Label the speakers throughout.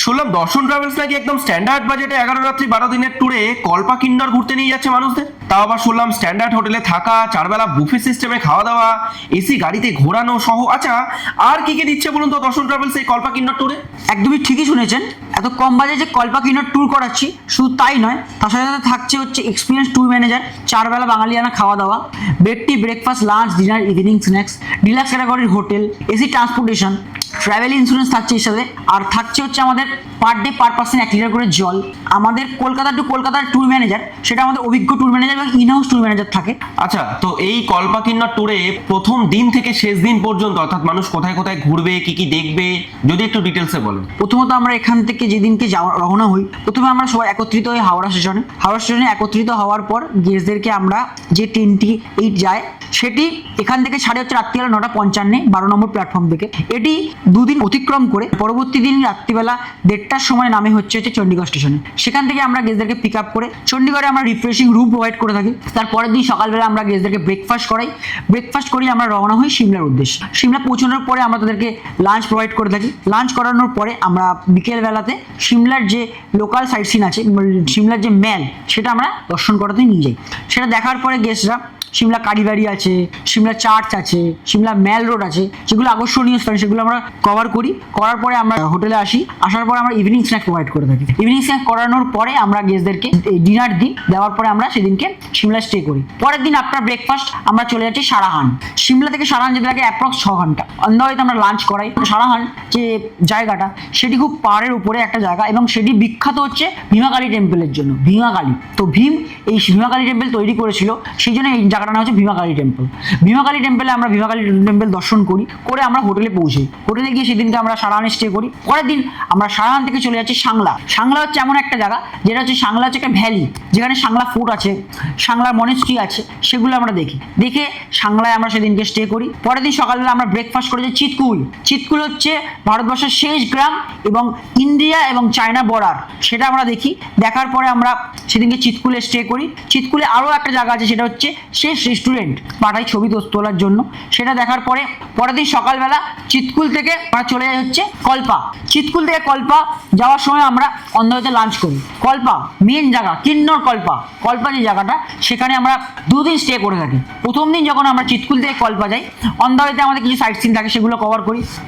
Speaker 1: শুনলাম দর্শন ট্রাভেলস নাকি একদম স্ট্যান্ডার্ড বাজেটে 11 রাত্রি 12 দিনের ট্যুরে কল্পা কিন্নর ঘুরতে নিয়ে যাচ্ছে মানুষদের। তাও আবার শুনলাম স্ট্যান্ডার্ড হোটেলে থাকা, 4 বেলা বুফে সিস্টেমে খাওয়া দাওয়া, এসি গাড়িতে ঘোরানো সহ। আচ্ছা, আর কি কি দিচ্ছে বলুন তো দর্শন ট্রাভেলস এই কল্পা কিন্নর ট্যুরে?
Speaker 2: একদমই ঠিকই শুনেছেন, এত কম বাজেটে কল্পা কিন্নর ট্যুর করাচ্ছি। শুধু তাই নয়, তার সাথে সাথে থাকছে হচ্ছে এক্সপিরিয়েন্স ট্যুর ম্যানেজার, 4 বেলা বাঙালিয়ানা খাওয়া দাওয়া, bed tea, breakfast, lunch, dinner, evening snacks, deluxe ক্যাটাগরির hotel, AC transportation, travel insurance থাকছে এর সাথে। আর থাকছে হচ্ছে আমাদের per day per person 1 litre করে জল। আমাদের কলকাতা টু কলকাতার ট্যুর ম্যানেজার, সেটা আমাদের অভিজ্ঞ ট্যুর ম্যানেজার এবং ইনহাউস ট্যুর ম্যানেজার থাকে।
Speaker 1: আচ্ছা, তো এই কল্পা কিন্নর ট্যুরে প্রথম দিন থেকে শেষ দিন পর্যন্ত অর্থাৎ মানুষ কোথায় কোথায় ঘুরবে, কি কি দেখবে, যদি একটু ডিটেলসে বলেন।
Speaker 2: প্রথমত আমরা এখান থেকে যেদিনকে রওনা হই, প্রথমে আমরা সবাই একত্রিত হই হাওড়া স্টেশনে একত্রিত হওয়ার পর গেস্টদেরকে আমরা যে ট্রেনটি যায় সেটি এখান থেকে ছাড়ে হচ্ছে রাত্রিবেলা 9:55 12 নম্বর প্ল্যাটফর্ম থেকে। এটি দুদিন অতিক্রম করে পরবর্তী দিন রাত্রিবেলা 1:30টার সময় নামে হচ্ছে চণ্ডীগড় স্টেশনে। সেখান থেকে আমরা গেস্টদেরকে পিক আপ করে চণ্ডীগড়ে আমরা রিফ্রেশিং রুম প্রোভাইড করে থাকি। তারপরের দিন সকালবেলা আমরা গেস্টদেরকে ব্রেকফাস্ট করাই। ব্রেকফাস্ট করিয়ে আমরা রওনা হই সিমলার উদ্দেশ্যে। সিমলা পৌঁছানোর পরে আমরা তাদেরকে লাঞ্চ প্রোভাইড করে থাকি। লাঞ্চ করানোর পরে আমরা বিকেলবেলাতে সিমলার যে লোকাল সাইট সিন আছে, সিমলার যে ম্যাল, সেটা আমরা দর্শন করাতে নিয়ে যাই। সেটা দেখার পরে গেস্টরা সিমলা কালীবাড়ি আছে, সিমলা চার্চ আছে, সিমলা ম্যাল রোড আছে, যেগুলো আকর্ষণীয় স্থান, সেগুলো আমরা কভার করি। করার পরে আমরা হোটেলে আসার পরে আমরা ইভিনিং স্ন্যাক্স প্রোভাইড করে থাকি। ইভিনিং স্ন্যাক্স করানোর পরে আমরা গেস্টদেরকে ডিনার দিই। দেওয়ার পরে আমরা সেদিনকে সিমলা স্টে করি। পরের দিন আফটার ব্রেকফাস্ট আমরা চলে যাচ্ছি সারাহান। সিমলা থেকে সারাহান যেতে লাগে অ্যাপ্রক্স 6 ঘন্টা। অন্যদিকে আমরা লাঞ্চ করাই। সারাহান যে জায়গাটা, সেটি খুব পাহাড়ের উপরে একটা জায়গা এবং সেটি বিখ্যাত হচ্ছে ভীমাকালী টেম্পলের জন্য। ভীমাকালী তো ভীম এই ভীমাকালী টেম্পল তৈরি করেছিল, সেই জন্য এই জায়গাটার নাম হচ্ছে ভীমাকালী টেম্পল। ভীমাকালী টেম্পলে আমরা ভীমাকালী টেম্পল দর্শন করি, করে আমরা হোটেলে পৌঁছাই। হোটেলে গিয়ে সেদিনকে আমরা সারাহানে স্টে করি। পরের দিন আমরা সারাহান থেকে চলে যাচ্ছি সাংলা। সাংলা হচ্ছে এমন একটা জায়গা, যেটা হচ্ছে সাংলা হচ্ছে একটা ভ্যালি, যেখানে সাংলা ফোর্ট আছে, সাংলা মনেস্ট্রি আছে, সেগুলো আমরা দেখে সাংলায় আমরা সেদিনকে স্টে করি। পরের দিন সকালবেলা আমরা ব্রেকফাস্ট করে যাই চিৎকুল। চিৎকুল হচ্ছে ভারতবর্ষের শেষ গ্রাম এবং ইন্ডিয়া এবং চায়না বর্ডার, সেটা আমরা দেখি। দেখার পরে আমরা সেদিনকে চিৎকুলে স্টে করি। চিৎকুলে আরও একটা জায়গা আছে, সেটা হচ্ছে শেষ রেস্টুরেন্ট, পাঠাই ছবি তোলার জন্য। সেটা দেখার পরে পরের দিন সকালবেলা চিৎকুল থেকে আমরা চলে যাই হচ্ছে কল্পা। চিৎকুল থেকে কল্পা যাওয়ার সময় আমরা অন্ধকারে লাঞ্চ করি। কল্পা মেন জায়গা কিন্নর কল্পা যে জায়গাটা, সেখানে আমরা 2 দিন স্টে করে থাকি। প্রথম দিন যখন আমরা চিৎকুল থেকে কল্পা যাই, অন্ধকারে আমাদের কিছু সাইট সিন থাকে, সেগুলো কভার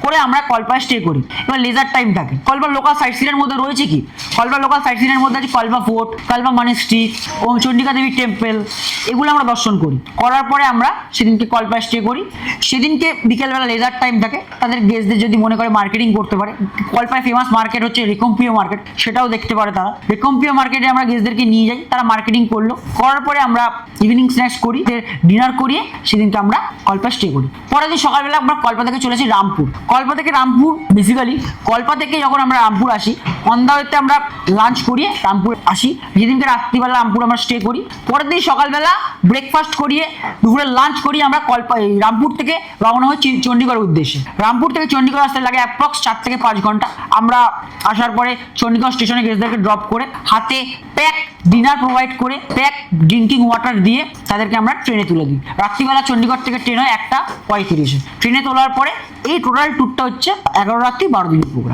Speaker 2: করে আমরা কল্পায় স্টে করি। এবার লেজার টাইম থাকে। কল্পার লোকাল সাইট সিনের মধ্যে রয়েছে কি, কল্পার লোকাল সাইট সিনের মধ্যে আছে কল্পা ফোর্ট, কল্পা মনেস্ট্রি ও চণ্ডিকা দেবী টেম্পল, এগুলো আমরা দর্শন করার পরে আমরা সেদিনকে কল্পায় স্টে করি। সেদিনকে বিকেলবেলা লেজার টাইম থাকে। তাদের গেস্টদের যদি মনে করে মার্কেটিং করতে পারে, কল্পায় ফেমাস মার্কেট হচ্ছে রেকম্পিও মার্কেট, সেটাও দেখতে পারে তারা। রেকম্পিও মার্কেটে আমরা গেস্টদেরকে নিয়ে যাই, তারা মার্কেটিং করার পরে আমরা ইভিনিং স্ন্যাক্স করি, ডিনার করিয়ে সেদিনকে আমরা কল্পা স্টে করি। পরের দিন সকালবেলা আমরা কল্পা থেকে চলেছি রামপুর। কল্পা থেকে রামপুর বেসিক্যালি কল্পা থেকে যখন আমরা রামপুর আসি, অন্ধাওয়েতে আমরা লাঞ্চ করিয়ে রামপুর আসি। যেদিনকে রাত্রিবেলা রামপুর আমরা স্টে করি। পরের দিন সকালবেলা ব্রেকফাস্ট করিয়ে দুপুরে লাঞ্চ করিয়ে আমরা রামপুর থেকে রওনা হই চণ্ডীগড়ের উদ্দেশ্যে। রামপুর থেকে চণ্ডীগড় আসতে লাগে অ্যাপ্রক্স 4 থেকে 5 ঘন্টা। আমরা আসার পরে চণ্ডীগড় স্টেশনে গেস্টদেরকে ড্রপ করে হাতে প্যাক ডিনার প্রোভাইড করে প্যাক ড্রিঙ্কিং ওয়াটার দিয়ে তাদেরকে আমরা ট্রেনে তুলে দিই। রাত্রিবেলা চণ্ডীগড় থেকে ট্রেন হয় 1:35। ট্রেনে তোলার পরে এই টোটাল ট্যুরটা হচ্ছে 11 রাত্রি 12 দিনের প্রোগ্রাম।